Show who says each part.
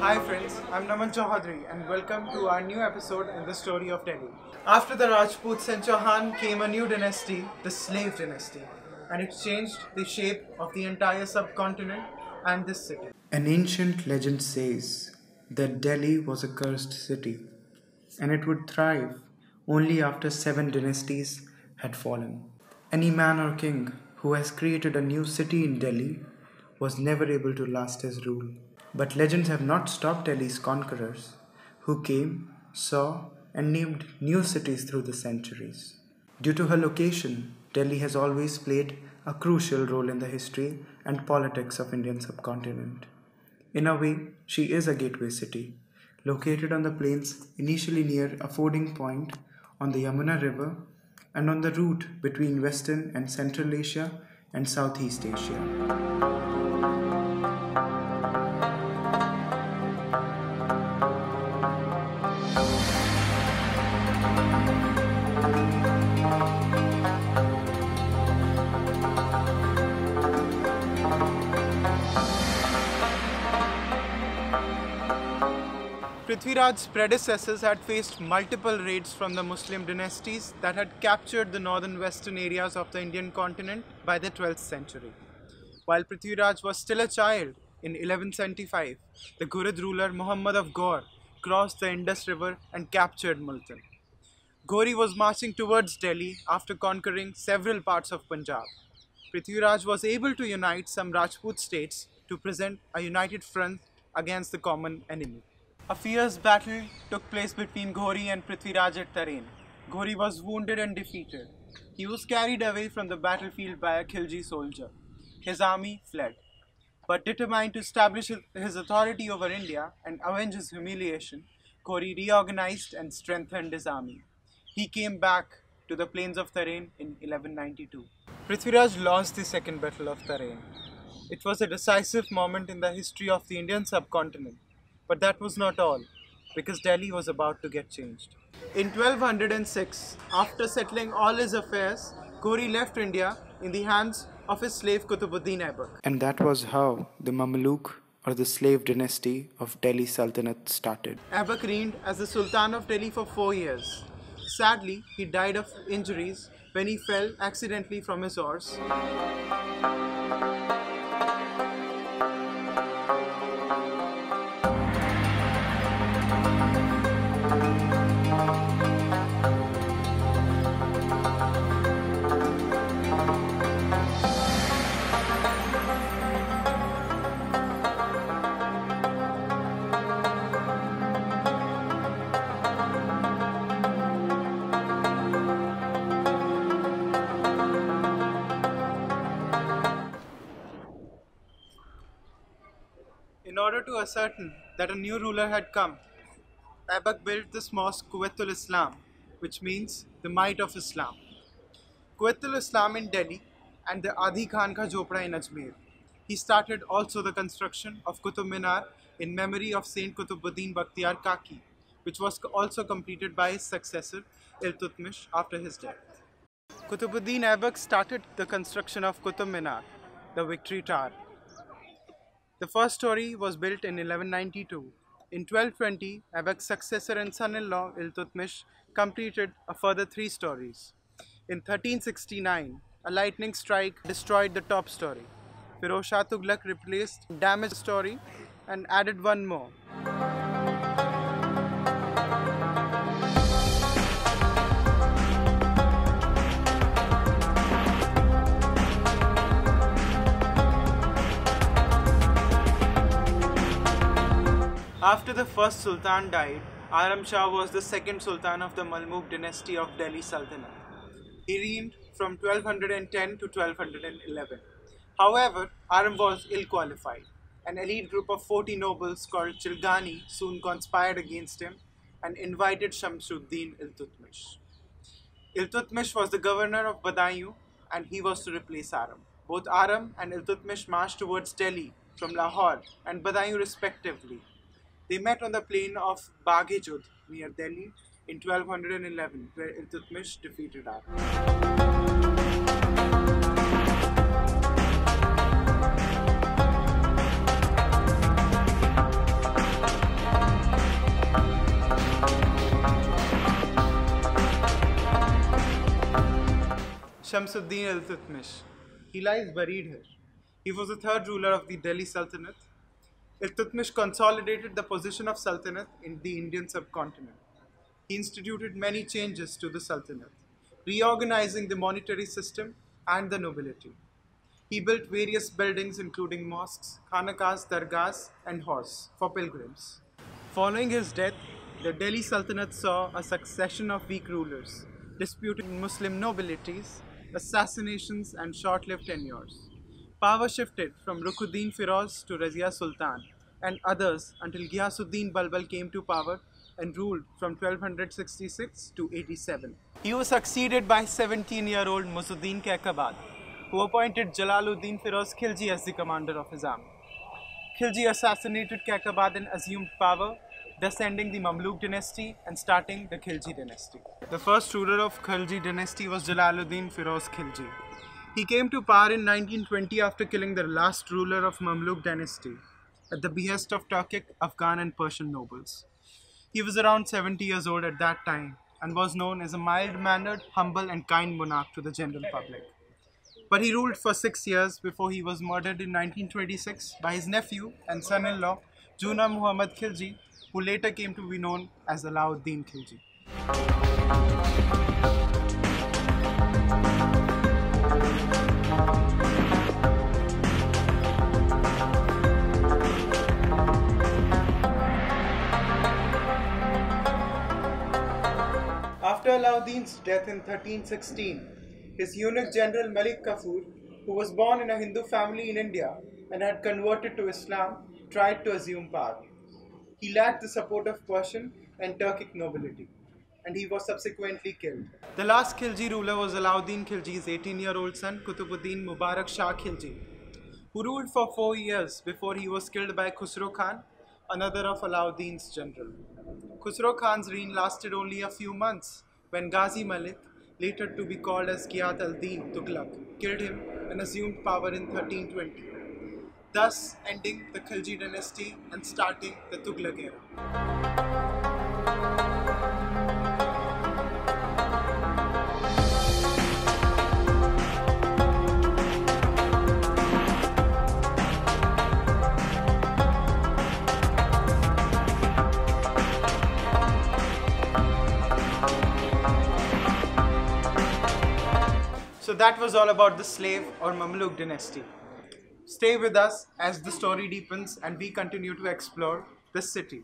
Speaker 1: Hi friends, I'm Chaudhary and welcome to our new episode in the story of Delhi. After the Rajputs and Chauhan came a new dynasty, the Slave Dynasty, and it changed the shape of the entire subcontinent and this city.
Speaker 2: An ancient legend says that Delhi was a cursed city and it would thrive only after 7 dynasties had fallen. Any man or king who has created a new city in Delhi was never able to last his rule. But legends have not stopped Delhi's conquerors, who came, saw, and named new cities through the centuries. Due to her location, Delhi has always played a crucial role in the history and politics of Indian subcontinent. In a way, she is a gateway city, located on the plains initially near a fording point on the Yamuna River and on the route between Western and Central Asia and Southeast Asia.
Speaker 1: Prithviraj's predecessors had faced multiple raids from the Muslim dynasties that had captured the northern western areas of the Indian continent by the 12th century. While Prithviraj was still a child, in 1175, the Ghurid ruler Muhammad of Gaur crossed the Indus River and captured Multan. Ghori was marching towards Delhi after conquering several parts of Punjab. Prithviraj was able to unite some Rajput states to present a united front against the common enemy. A fierce battle took place between Ghori and Prithviraj at Tarain. Ghori was wounded and defeated. He was carried away from the battlefield by a Khilji soldier. His army fled. But determined to establish his authority over India and avenge his humiliation, Ghori reorganized and strengthened his army. He came back to the plains of Tarain in 1192. Prithviraj lost the Second Battle of Tarain. It was a decisive moment in the history of the Indian subcontinent. But that was not all, because Delhi was about to get changed. In 1206, after settling all his affairs, Ghori left India in the hands of his slave Qutbuddin Aibak.
Speaker 2: And that was how the Mamluk or the slave dynasty of Delhi Sultanate started.
Speaker 1: Aibak reigned as the Sultan of Delhi for 4 years. Sadly, he died of injuries when he fell accidentally from his horse. In order to ascertain that a new ruler had come, Aibak built this mosque Quwwatul Islam, which means the might of Islam. Quwwatul Islam in Delhi and the Adi Khan Ka Jhopda in Ajmer. He started also the construction of Qutub Minar in memory of Saint Qutbuddin Bakhtiyar Kaki, which was also completed by his successor Iltutmish after his death. Qutbuddin Aibak started the construction of Qutub Minar, the Victory Tower. The first story was built in 1192. In 1220, Aibak's successor and son-in-law Iltutmish completed a further 3 stories. In 1369, a lightning strike destroyed the top story. Firoz Shah Tughlaq replaced the damaged story and added one more. After the first Sultan died, Aram Shah was the second Sultan of the Mamluk dynasty of Delhi Sultanate. He reigned from 1210 to 1211. However, Aram was ill-qualified. an elite group of 40 nobles called Chilgani soon conspired against him and invited Shamsuddin Iltutmish. Iltutmish was the governor of Badaयूं and he was to replace Aram. Both Aram and Iltutmish marched towards Delhi from Lahore and Badaयूं respectively. They met on the plain of Baghe-Jud near Delhi in 1211, where Iltutmish defeated Aram. Shamsuddin Iltutmish. He lies buried here. He was the third ruler of the Delhi Sultanate. Iltutmish consolidated the position of Sultanate in the Indian subcontinent. He instituted many changes to the Sultanate, reorganizing the monetary system and the nobility. He built various buildings including mosques, khanaqahs, dargahs and halls for pilgrims. Following his death, the Delhi Sultanate saw a succession of weak rulers, disputing Muslim nobilities, assassinations and short-lived tenures. Power shifted from Rukhuddin Firoz to Razia Sultan and others until Ghiyasuddin Balbal came to power and ruled from 1266 to 87. He was succeeded by 17-year-old Muzuddin Kaikabad, who appointed Jalaluddin Firoz Khilji as the commander of his army. Khilji assassinated Kaikabad and assumed power, descending the Mamluk dynasty and starting the Khilji dynasty. The first ruler of Khilji dynasty was Jalaluddin Firoz Khilji. He came to power in 1920 after killing the last ruler of Mamluk dynasty at the behest of Turkic, Afghan and Persian nobles. He was around 70 years old at that time and was known as a mild-mannered, humble and kind monarch to the general public. But he ruled for 6 years before he was murdered in 1926 by his nephew and son-in-law, Juna Muhammad Khilji, who later came to be known as Alauddin Khilji. After Alauddin's death in 1316, his eunuch general Malik Kafur, who was born in a Hindu family in India and had converted to Islam, tried to assume power. He lacked the support of Persian and Turkic nobility, and he was subsequently killed. The last Khilji ruler was Alauddin Khilji's 18-year-old son Kutubuddin Mubarak Shah Khilji, who ruled for 4 years before he was killed by Khusro Khan, another of Alauddin's general. Khusro Khan's reign lasted only a few months when Ghazi Malik, later to be called as Ghiyat al-Din Tughlaq, killed him and assumed power in 1320. Thus ending the Khilji dynasty and starting the Tughlaq era. So that was all about the Slave or Mamluk dynasty. Stay with us as the story deepens and we continue to explore this city.